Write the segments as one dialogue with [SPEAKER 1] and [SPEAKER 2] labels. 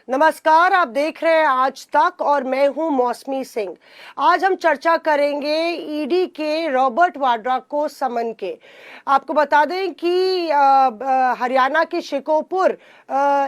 [SPEAKER 1] नमस्कार, आप देख रहे हैं आज तक और मैं हूं मौसमी सिंह। आज हम चर्चा करेंगे ईडी के रॉबर्ट वाड्रा को समन के। आपको बता दें कि हरियाणा के शिकोपुर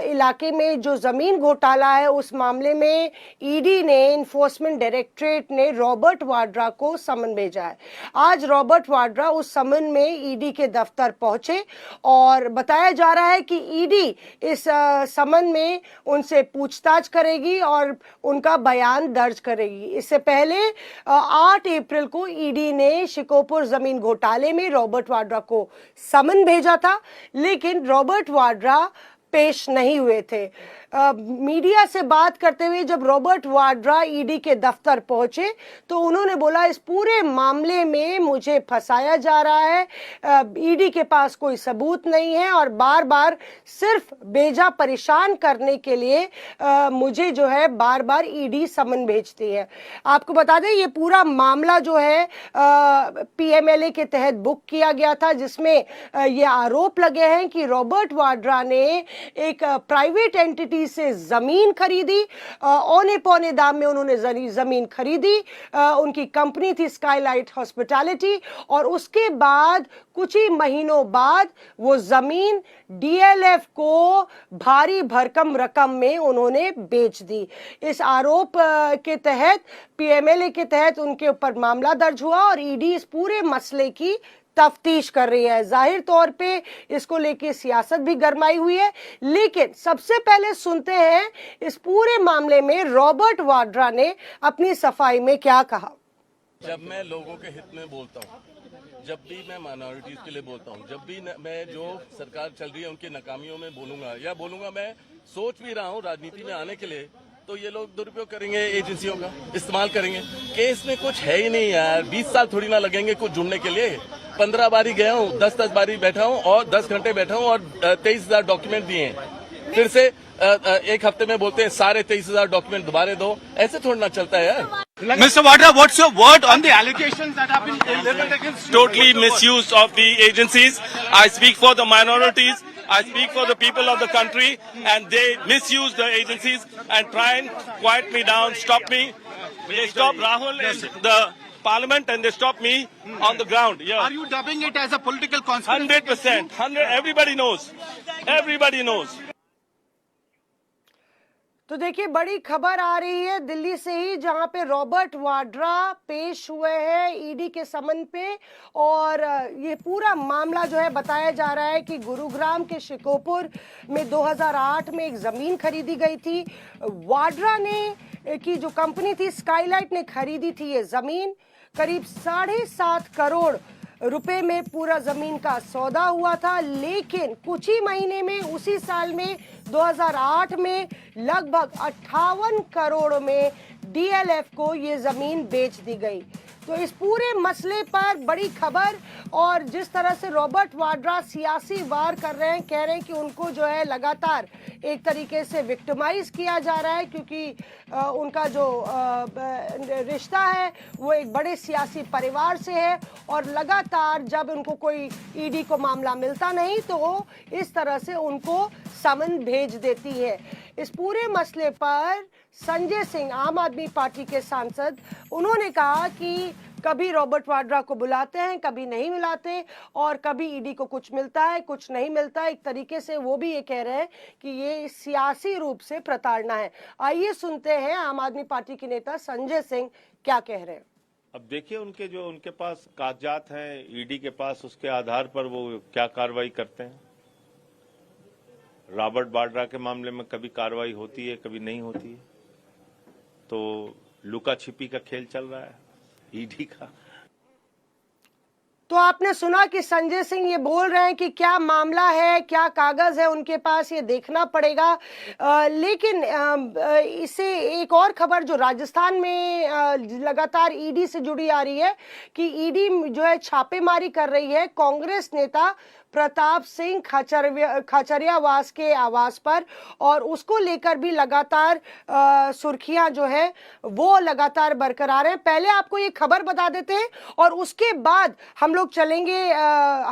[SPEAKER 1] इलाके में जो ज़मीन घोटाला है उस मामले में ईडी ने इन्फोर्समेंट डायरेक्टरेट ने रॉबर्ट वाड्रा को समन भेजा है। आज रॉबर्ट वाड्रा उस समन में ईडी के दफ्तर पहुंचे और बताया जा रहा है कि ईडी इस समन में उनसे पूछताछ करेगी और उनका बयान दर्ज करेगी। इससे पहले 8 अप्रैल को ईडी ने शिकोपुर जमीन घोटाले में रॉबर्ट वाड्रा को समन भेजा था, लेकिन रॉबर्ट वाड्रा पेश नहीं हुए थे। मीडिया से बात करते हुए जब रॉबर्ट वाड्रा ईडी के दफ्तर पहुंचे तो उन्होंने बोला, इस पूरे मामले में मुझे फंसाया जा रहा है, ईडी के पास कोई सबूत नहीं है और बार बार सिर्फ बेजा परेशान करने के लिए मुझे जो है बार बार ईडी समन भेजती है। आपको बता दें ये पूरा मामला जो है पीएमएलए के तहत बुक किया गया था, जिसमें ये आरोप लगे हैं कि रॉबर्ट वाड्रा ने एक प्राइवेट एंटिटी से जमीन खरीदी, औने पौने दाम में उन्होंने जमीन खरीदी। उनकी कंपनी थी स्काईलाइट हॉस्पिटैलिटी और उसके बाद कुछ ही महीनों बाद वो जमीन डीएलएफ को भारी भरकम रकम में उन्होंने बेच दी। इस आरोप के तहत पीएमएलए के तहत उनके ऊपर मामला दर्ज हुआ और ईडी इस पूरे मसले की तफ्तीश कर रही है। जाहिर तौर पे इसको लेके सियासत भी गरमाई हुई है, लेकिन सबसे पहले सुनते हैं इस पूरे मामले में रॉबर्ट वाड्रा ने अपनी सफाई में क्या कहा।
[SPEAKER 2] जब मैं लोगों के हित में बोलता हूँ, जब भी मैं माइनॉरिटीज के लिए बोलता हूँ, जब भी मैं जो सरकार चल रही है उनकी नाकामियों में बोलूंगा, मैं सोच भी रहा हूँ राजनीति में आने के लिए, तो ये लोग दुरुपयोग करेंगे, एजेंसियों का इस्तेमाल करेंगे। केस में कुछ है ही नहीं यार, 20 साल थोड़ी ना लगेंगे कुछ जुड़ने के लिए। 15 बारी गया हूँ, 10 बारी बैठा हूँ और 10 घंटे बैठा हूँ और 23,000 डॉक्यूमेंट दिए हैं। फिर से एक हफ्ते में बोलते हैं सारे 23,000 डॉक्यूमेंट दोबारा दो, ऐसे थोड़ा ना चलता है यार।
[SPEAKER 3] Mr. Vadra, what's your word on the allegations that have been delivered against you?
[SPEAKER 4] Totally misuse of the agencies. I speak for the minorities. I speak for the people of the country, and they misuse the agencies and try and quiet me down, stop me. They stop Rahul in the parliament and they stop me on the ground. Yeah.
[SPEAKER 3] Are you dubbing it as a political conspiracy?
[SPEAKER 4] 100%. 100. Everybody knows. Everybody knows.
[SPEAKER 1] तो देखिए बड़ी खबर आ रही है दिल्ली से ही, जहां पे Robert Vadra पेश हुए हैं ईडी के समन पे और ये पूरा मामला जो है बताया जा रहा है कि गुरुग्राम के शिकोपुर में 2008 में एक ज़मीन खरीदी गई थी। वाड्रा ने की जो कंपनी थी स्काईलाइट ने खरीदी थी ये ज़मीन, करीब 7.5 करोड़ रुपए में पूरा जमीन का सौदा हुआ था, लेकिन कुछ ही महीने में उसी साल में 2008 में लगभग 58 करोड़ में डीएलएफ को ये जमीन बेच दी गई। तो इस पूरे मसले पर बड़ी खबर, और जिस तरह से रॉबर्ट वाड्रा सियासी वार कर रहे हैं, कह रहे हैं कि उनको जो है लगातार एक तरीके से विक्टिमाइज किया जा रहा है, क्योंकि उनका जो रिश्ता है वो एक बड़े सियासी परिवार से है और लगातार जब उनको कोई ईडी को मामला मिलता नहीं तो वो इस तरह से उनको समन भेज देती है। इस पूरे मसले पर संजय सिंह, आम आदमी पार्टी के सांसद, उन्होंने कहा कि कभी रॉबर्ट वाड्रा को बुलाते हैं, कभी नहीं बुलाते और कभी ईडी को कुछ मिलता है, कुछ नहीं मिलता है। एक तरीके से वो भी ये कह रहे हैं कि ये सियासी रूप से प्रताड़ना है। आइए सुनते हैं आम आदमी पार्टी के नेता संजय सिंह क्या कह रहे हैं।
[SPEAKER 5] अब देखिए उनके पास कागजात हैं ईडी के पास, उसके आधार पर वो क्या कार्रवाई करते हैं। रॉबर्ट वाड्रा के मामले में कभी कार्रवाई होती है, कभी नहीं होती है, तो लुका छिपी का खेल चल रहा है ईडी का।
[SPEAKER 1] तो आपने सुना कि संजय सिंह ये बोल रहे हैं कि क्या मामला है, क्या कागज है उनके पास, ये देखना पड़ेगा। लेकिन इससे एक और खबर जो राजस्थान में लगातार ईडी से जुड़ी आ रही है कि ईडी जो है छापेमारी कर रही है कांग्रेस नेता प्रताप सिंह खाचरियावास के आवास पर, और उसको लेकर भी लगातार सुर्खियां जो है वो लगातार बरकरार हैं। पहले आपको ये खबर बता देते हैं और उसके बाद हम लोग चलेंगे।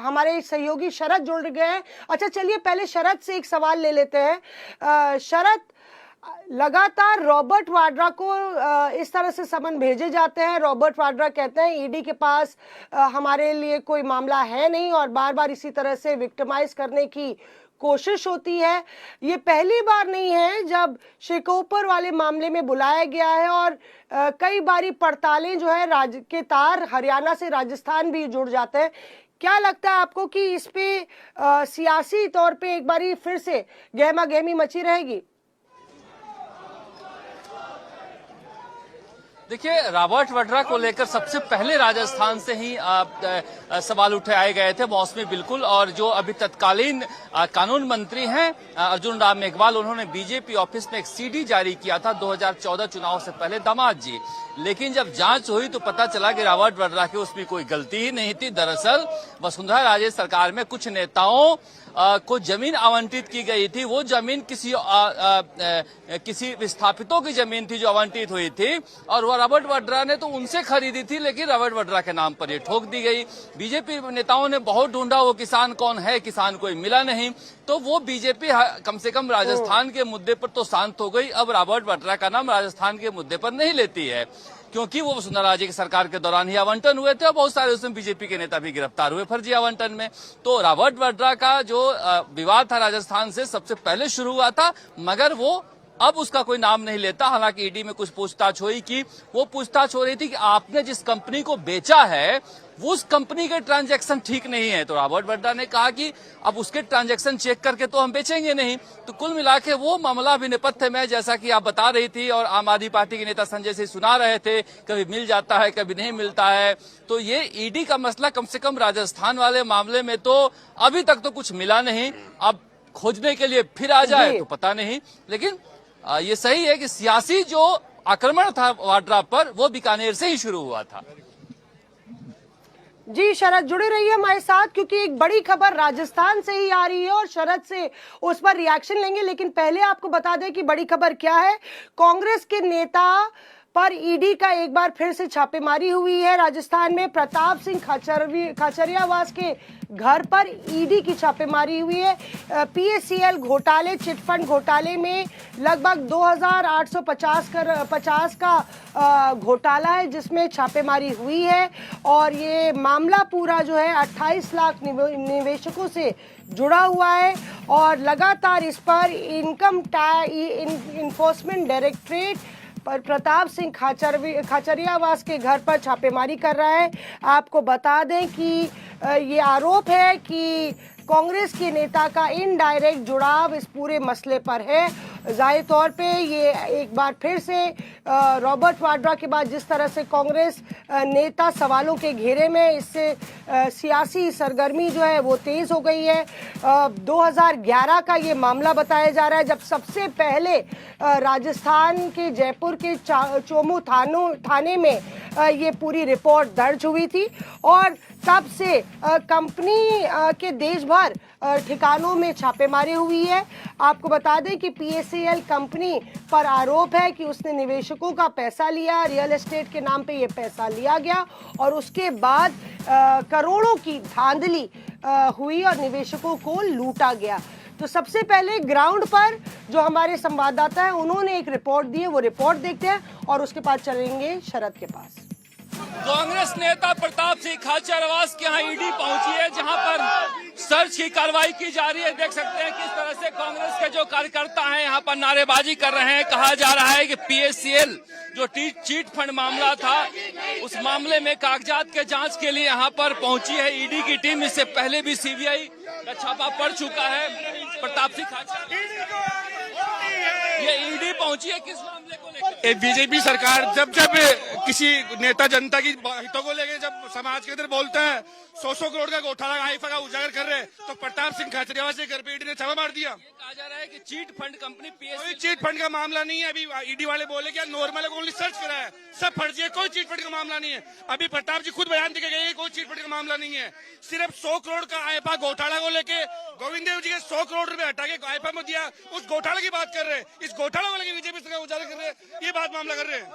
[SPEAKER 1] हमारे सहयोगी शरद जुड़ गए हैं। अच्छा चलिए पहले शरद से एक सवाल ले लेते हैं। शरद, लगातार रॉबर्ट वाड्रा को इस तरह से समन भेजे जाते हैं। रॉबर्ट वाड्रा कहते हैं ईडी के पास हमारे लिए कोई मामला है नहीं, और बार बार इसी तरह से विक्टिमाइज करने की कोशिश होती है। ये पहली बार नहीं है जब शेखोपुर वाले मामले में बुलाया गया है, और कई बारी पड़तालें जो है राज्य के तार हरियाणा से राजस्थान भी जुड़ जाते हैं। क्या लगता है आपको कि इस पे सियासी तौर पे एक बारी फिर से गहमा गहमी मची रहेगी?
[SPEAKER 6] देखिए, रॉबर्ट वाड्रा को लेकर सबसे पहले राजस्थान से ही सवाल उठाए गए थे मौसमी बिल्कुल, और जो अभी तत्कालीन कानून मंत्री हैं अर्जुन राम मेघवाल, उन्होंने बीजेपी ऑफिस में एक सीडी जारी किया था 2014 चुनाव से पहले, दामाद जी। लेकिन जब जांच हुई तो पता चला कि रॉबर्ट वाड्रा की उसमें कोई गलती ही नहीं थी। दरअसल वसुंधरा राजे सरकार में कुछ नेताओं को जमीन आवंटित की गई थी। वो जमीन किसी विस्थापितों की जमीन थी जो आवंटित हुई थी, और वो रॉबर्ट वाड्रा ने तो उनसे खरीदी थी, लेकिन रॉबर्ट वाड्रा के नाम पर ये ठोक दी गई। बीजेपी नेताओं ने बहुत ढूंढा वो किसान कौन है, किसान कोई मिला नहीं, तो वो बीजेपी कम से कम राजस्थान के मुद्दे पर तो शांत हो गई। अब रॉबर्ट वाड्रा का नाम राजस्थान के मुद्दे पर नहीं लेती है, क्योंकि वो वसुंधरा राजे की सरकार के दौरान ही आवंटन हुए थे, और बहुत सारे उसमें बीजेपी के नेता भी गिरफ्तार हुए फर्जी आवंटन में। तो रॉबर्ट वाड्रा का जो विवाद था राजस्थान से सबसे पहले शुरू हुआ था, मगर वो अब उसका कोई नाम नहीं लेता। हालांकि ईडी में कुछ पूछताछ हुई कि वो पूछताछ हो रही थी कि आपने जिस कंपनी को बेचा है वो उस कंपनी के ट्रांजैक्शन ठीक नहीं है। तो रॉबर्ट वाड्रा ने कहा कि अब उसके ट्रांजैक्शन चेक करके तो हम बेचेंगे नहीं। तो कुल मिला के वो मामला अभी नेपथ्य में, जैसा कि आप बता रही थी और आम आदमी पार्टी के नेता संजय सिंह सुना रहे थे, कभी मिल जाता है कभी नहीं मिलता है। तो ये ईडी का मसला कम से कम राजस्थान वाले मामले में तो अभी तक तो कुछ मिला नहीं। अब खोजने के लिए फिर आ जाए तो पता नहीं, लेकिन ये सही है कि सियासी जो आक्रमण था वाड्रा पर वो बीकानेर से ही शुरू हुआ था।
[SPEAKER 1] जी शरद जुड़े रहिए हमारे साथ, क्योंकि एक बड़ी खबर राजस्थान से ही आ रही है और शरद से उस पर रिएक्शन लेंगे। लेकिन पहले आपको बता दें कि बड़ी खबर क्या है। कांग्रेस के नेता पर ईडी का एक बार फिर से छापेमारी हुई है। राजस्थान में प्रताप सिंह खाचरियावास के घर पर ईडी की छापेमारी हुई है। पीएससीएल घोटाले, चिटफंड घोटाले में लगभग 2850 का घोटाला है जिसमें छापेमारी हुई है, और ये मामला पूरा जो है 28 लाख निवेशकों से जुड़ा हुआ है, और लगातार इस पर इनकम इन्फोर्समेंट डायरेक्टरेट पर प्रताप सिंह खाचरियावास के घर पर छापेमारी कर रहा है। आपको बता दें कि ये आरोप है कि कांग्रेस के नेता का इनडायरेक्ट जुड़ाव इस पूरे मसले पर है। जाहिर तौर पे ये एक बार फिर से रॉबर्ट वाड्रा के बाद जिस तरह से कांग्रेस नेता सवालों के घेरे में, इससे सियासी सरगर्मी जो है वो तेज हो गई है। 2011 का ये मामला बताया जा रहा है जब सबसे पहले राजस्थान के जयपुर के चोमू थाने में ये पूरी रिपोर्ट दर्ज हुई थी, और तब से कंपनी के देश भर ठिकानों में छापेमारी हुई है। आपको बता दें कि पीएससीएल कंपनी पर आरोप है कि उसने निवेशकों का पैसा लिया, रियल एस्टेट के नाम पे ये पैसा लिया गया, और उसके बाद करोड़ों की धांधली हुई और निवेशकों को लूटा गया। तो सबसे पहले ग्राउंड पर जो हमारे संवाददाता हैं उन्होंने एक रिपोर्ट दी है, वो रिपोर्ट देखते हैं और उसके बाद चलेंगे शरद के पास।
[SPEAKER 6] कांग्रेस नेता प्रताप सिंह खाचरियावास के यहाँ ईडी पहुंची है, जहां पर सर्च की कार्रवाई की जा रही है। देख सकते हैं किस तरह से कांग्रेस के जो कार्यकर्ता हैं यहाँ पर नारेबाजी कर रहे हैं। कहा जा रहा है कि पीएससीएल जो चीट फंड मामला था, उस मामले में कागजात के जांच के लिए यहाँ पर पहुंची है ईडी की टीम। इससे पहले भी सीबीआई का छापा पड़ चुका है। प्रताप सिंह खाचरियावास ये ईडी पहुंची है किस मामले को लेकर?
[SPEAKER 3] बीजेपी सरकार जब किसी नेता जनता की हितों को लेकर जब समाज के अंदर बोलते हैं 100 करोड़ का घोटाला आईफा का उजागर कर रहे हैं, तो प्रताप सिंह खाचरियावास के घर पे ईडी ने छापा मार दिया।
[SPEAKER 6] कहा जा रहा है कि चीट फंड कंपनी
[SPEAKER 3] कोई चीट फंड का मामला नहीं है। अभी ईडी वाले बोले कि नॉर्मल ओनली सर्च करा है, सब फर्जी है, कोई चीट फंड का मामला नहीं है। अभी प्रताप जी खुद बयान देके गए कोई चीट फंड का मामला नहीं है। सिर्फ 100 करोड़ का आईफा घोटाला को लेके गोविंद देव जी के 100 करोड़ रुपए हटा के आईफा में दिया, उस घोटाले की बात कर रहे हैं। इस घोटाले को लेकर बीजेपी सरकार उजागर कर रहे हैं, ये बात मामला कर रहे हैं।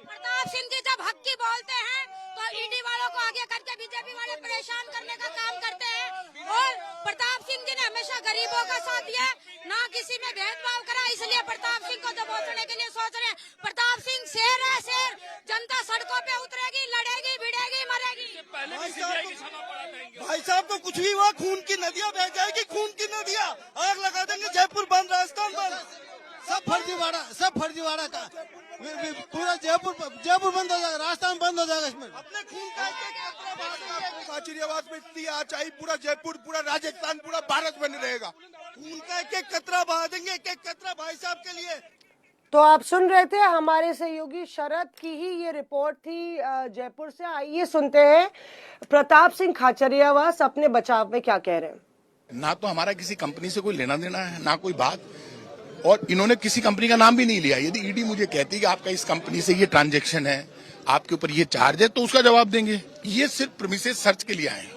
[SPEAKER 7] प्रताप सिंह जी जब हक की बोलते हैं तो ईडी वालों को आगे करके बीजेपी वाले परेशान करने का काम करते हैं, और प्रताप सिंह जी ने हमेशा गरीबों का साथ दिया, ना किसी में भेदभाव करा, इसलिए प्रताप सिंह को दबोचने के लिए सोच रहे हैं। प्रताप सिंह शेर है, शेर। जनता सड़कों पे उतरेगी, लड़ेगी, भिड़ेगी, मरेगी।
[SPEAKER 8] भाई साहब को कुछ भी हुआ, खून की नदियां बह जाएगी, खून की नदियां आग लगा देंगे। जयपुर बंद, राजस्थान बंद, सब फर्जीवाड़ा का पूरा जयपुर बंद हो जाएगा, राजस्थान बंद हो जाएगा। इसमें अपने खून का खाचरियावास में इतनी आज आई, पूरा जयपुर, पूरा राजस्थान, पूरा भारत बन रहेगा। खून का एक एक कतरा बहा देंगे, एक एक कतरा भाई साहब के लिए।
[SPEAKER 1] तो आप सुन रहे थे हमारे सहयोगी शरद की ही ये रिपोर्ट थी जयपुर से। आइए सुनते हैं प्रताप सिंह खाचरियावास अपने बचाव में क्या कह रहे हैं।
[SPEAKER 9] ना तो हमारा किसी कंपनी से कोई लेना देना है, ना कोई बात, और इन्होंने किसी कंपनी का नाम भी नहीं लिया। यदि ईडी मुझे कहती है कि आपका इस कंपनी से ये ट्रांजैक्शन है, आपके ऊपर ये चार्ज है, तो उसका जवाब देंगे। ये सिर्फ प्रीमिसेस सर्च के लिए आए हैं,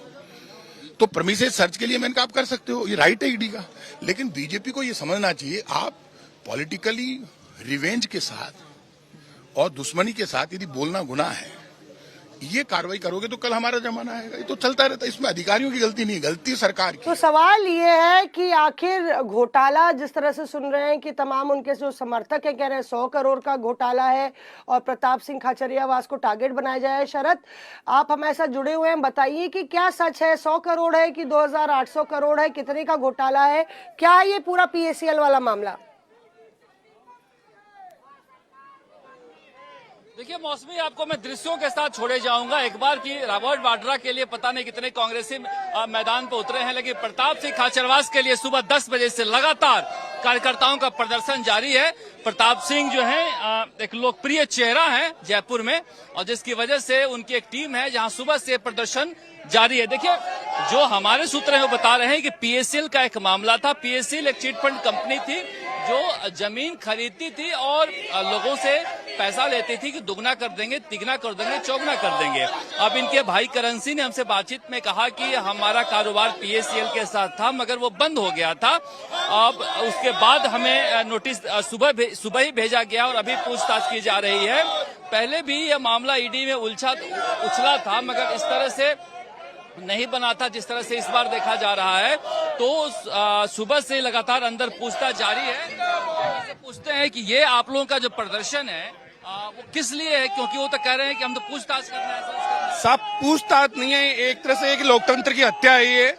[SPEAKER 9] तो प्रीमिसेस सर्च के लिए मैंने कहा आप कर सकते हो, ये राइट है ईडी का। लेकिन बीजेपी को ये समझना चाहिए, आप पॉलिटिकली रिवेंज के साथ और दुश्मनी के साथ यदि बोलना गुनाह है, ये कार्रवाई करोगे तो कल हमारा जमाना आएगा। ये तो चलता रहता है, इसमें अधिकारियों की गलती नहीं, गलती सरकार की।
[SPEAKER 1] तो सवाल ये है कि आखिर घोटाला जिस तरह से सुन रहे हैं कि तमाम उनके जो समर्थक हैं कह रहे हैं 100 करोड़ का घोटाला है और प्रताप सिंह खाचरियावास को टारगेट बनाया जाए है। शरद, आप हमारे साथ जुड़े हुए हैं, बताइए कि क्या सच है, 100 करोड़ है कि 2800 करोड़ है, कितने का घोटाला है, क्या ये पूरा PACL वाला मामला?
[SPEAKER 6] देखिए मौसमी, आपको मैं दृश्यों के साथ छोड़े जाऊंगा एक बार कि रॉबर्ट वाड्रा के लिए पता नहीं कितने कांग्रेसी मैदान पर उतरे हैं, लेकिन प्रताप सिंह खाचरियावास के लिए सुबह 10 बजे से लगातार कार्यकर्ताओं का प्रदर्शन जारी है। प्रताप सिंह जो है एक लोकप्रिय चेहरा है जयपुर में, और जिसकी वजह से उनकी एक टीम है जहां सुबह से प्रदर्शन जारी है। देखिए, जो हमारे सूत्र हैं वो बता रहे हैं कि PACL का एक मामला था। PACL एक चिट फंड कंपनी थी जो जमीन खरीदती थी और लोगों से पैसा लेती थी कि दुगना कर देंगे, तिगना कर देंगे, चौगुना कर देंगे। अब इनके भाई करण सिंह ने हमसे बातचीत में कहा कि हमारा कारोबार PACL के साथ था, मगर वो बंद हो गया था। अब उसके बाद हमें नोटिस सुबह ही भेजा गया और अभी पूछताछ की जा रही है। पहले भी यह मामला ईडी में उछला था, मगर इस तरह से नहीं बना था जिस तरह से इस बार देखा जा रहा है। तो सुबह से लगातार अंदर पूछताछ जारी है। पूछते हैं कि ये आप लोगों का जो प्रदर्शन है वो किस लिए है, क्योंकि वो तो कह रहे हैं कि हम तो पूछताछ कर रहे हैं।
[SPEAKER 3] सब पूछताछ नहीं है, एक तरह से एक लोकतंत्र की हत्या है ये।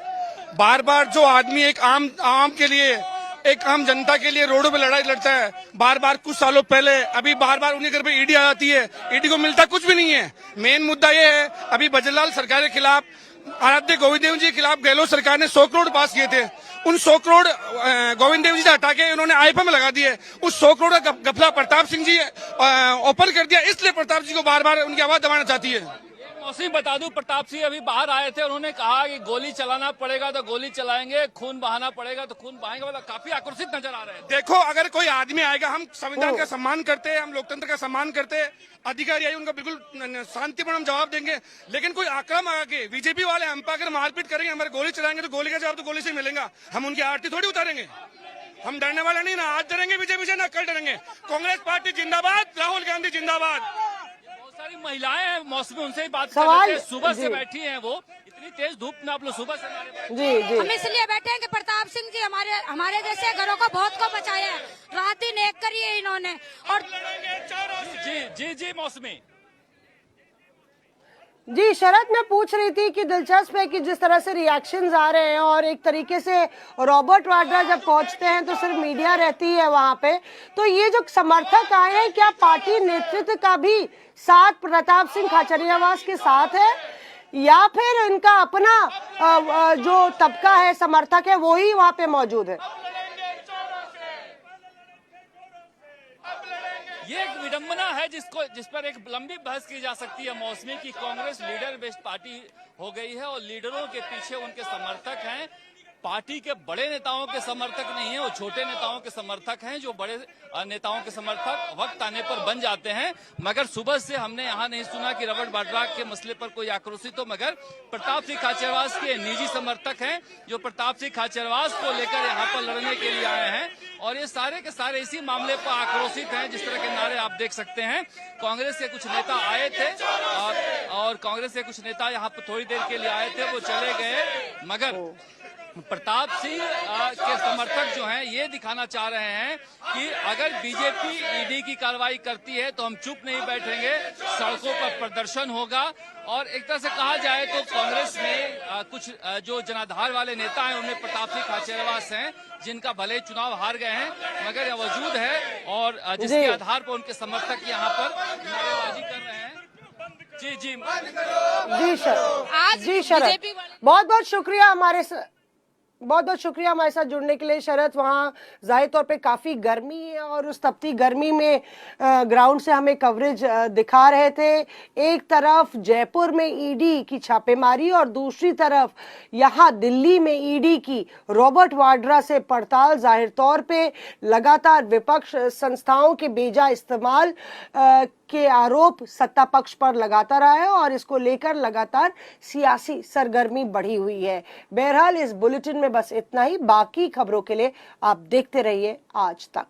[SPEAKER 3] बार बार जो आदमी एक आम के लिए, एक आम जनता के लिए रोडों पे लड़ाई लड़ता है, बार बार कुछ सालों पहले, अभी बार बार उन्हीं घर पे ईडी आ जाती है, ईडी को मिलता कुछ भी नहीं है। मेन मुद्दा ये है, अभी बजरलाल सरकार के खिलाफ, आराध्य गोविंद देव जी के खिलाफ गहलोत सरकार ने 100 करोड़ पास किए थे। उन 100 करोड़ गोविंद देव जी से हटा के उन्होंने IFA में लगा दिए। उस 100 करोड़ का गफला प्रताप सिंह जी ओपन कर दिया, इसलिए प्रताप जी को बार बार उनकी आवाज दबाना चाहती है।
[SPEAKER 6] मौसमी, बता दूं, प्रताप सिंह अभी बाहर आए थे, उन्होंने कहा कि गोली चलाना पड़ेगा तो गोली चलाएंगे, खून बहाना पड़ेगा तो खून बहाएंगे। मतलब काफी आक्रोशित नजर आ रहे हैं।
[SPEAKER 3] देखो, अगर कोई आदमी आएगा, हम संविधान का सम्मान करते हैं, हम लोकतंत्र का सम्मान करते हैं, अधिकारी आए उनका बिल्कुल शांतिपूर्ण हम जवाब देंगे। लेकिन कोई आक्रामक आके बीजेपी वाले हम पर अगर मारपीट करेंगे, हमारे गोली चलाएंगे, तो गोली का जवाब तो गोली से मिलेगा। हम उनकी आरती थोड़ी उतारेंगे। हम डरने वाला नहीं, ना आज डरेंगे बीजेपी से, ना कल डरेंगे। कांग्रेस पार्टी जिंदाबाद, राहुल गांधी जिंदाबाद।
[SPEAKER 6] बहुत सारी महिलाएं हैं मौसमी, उनसे ही बात
[SPEAKER 1] सवाल
[SPEAKER 6] कर रहे थे। सुबह से बैठी हैं वो, इतनी तेज धूप में आप लोग सुबह से
[SPEAKER 1] जी
[SPEAKER 7] हम इसलिए बैठे हैं कि प्रताप सिंह जी हमारे जैसे घरों को बहुत को बचाया है, रात दिन एक करी है इन्होंने। और
[SPEAKER 6] जी मौसमी
[SPEAKER 1] जी शरद, मैं पूछ रही थी कि दिलचस्प है कि जिस तरह से रिएक्शंस आ रहे हैं और एक तरीके से रॉबर्ट वाड्रा जब पहुंचते हैं तो सिर्फ मीडिया रहती है वहां पे, तो ये जो समर्थक आए हैं, क्या पार्टी नेतृत्व का भी साथ प्रताप सिंह खाचरियावास के साथ है, या फिर इनका अपना जो तबका है, समर्थक है, वो ही वहां पे मौजूद है?
[SPEAKER 6] ये एक विडंबना है जिस पर एक लंबी बहस की जा सकती है मौसमी की। कांग्रेस लीडर बेस्ड पार्टी हो गई है और लीडरों के पीछे उनके समर्थक हैं। पार्टी के बड़े नेताओं के समर्थक नहीं है, वो छोटे नेताओं के समर्थक हैं। जो बड़े नेताओं के समर्थक वक्त आने पर बन जाते हैं। मगर सुबह से हमने यहाँ नहीं सुना कि रॉबर्ट वाड्रा के मसले पर कोई आक्रोशित हो, मगर प्रताप सिंह खाचरियावास के निजी समर्थक हैं जो प्रताप सिंह खाचरियावास को लेकर यहाँ पर लड़ने के लिए आए हैं। और ये सारे के सारे इसी मामले पर आक्रोशित हैं। जिस तरह के नारे आप देख सकते हैं। कांग्रेस के कुछ नेता आए थे और कांग्रेस के कुछ नेता यहाँ पर थोड़ी देर के लिए आए थे, वो चले गए। मगर प्रताप सिंह के समर्थक जो हैं ये दिखाना चाह रहे हैं कि अगर बीजेपी ईडी की कार्रवाई करती है तो हम चुप नहीं बैठेंगे, सड़कों पर प्रदर्शन होगा। और एक तरह से कहा जाए तो कांग्रेस में कुछ जो जनाधार वाले नेता हैं उनमें प्रताप सिंह खाचरियावास हैं, जिनका भले चुनाव हार गए हैं मगर यह वजूद है और जिसके आधार पर उनके समर्थक यहाँ पर नारेबाजी कर रहे हैं।
[SPEAKER 1] जी शरद, बहुत बहुत शुक्रिया बहुत बहुत शुक्रिया हमारे साथ जुड़ने के लिए शरद। वहाँ जाहिर तौर पे काफ़ी गर्मी है और उस तपती गर्मी में ग्राउंड से हमें कवरेज दिखा रहे थे। एक तरफ जयपुर में ईडी की छापेमारी और दूसरी तरफ यहाँ दिल्ली में ईडी की रॉबर्ट वाड्रा से पड़ताल। जाहिर तौर पे लगातार विपक्ष संस्थाओं के बेजा इस्तेमाल के आरोप सत्ता पक्ष पर लगातार रहा है और इसको लेकर लगातार सियासी सरगर्मी बढ़ी हुई है। बहरहाल इस बुलेटिन में बस इतना ही। बाकी खबरों के लिए आप देखते रहिए आज तक।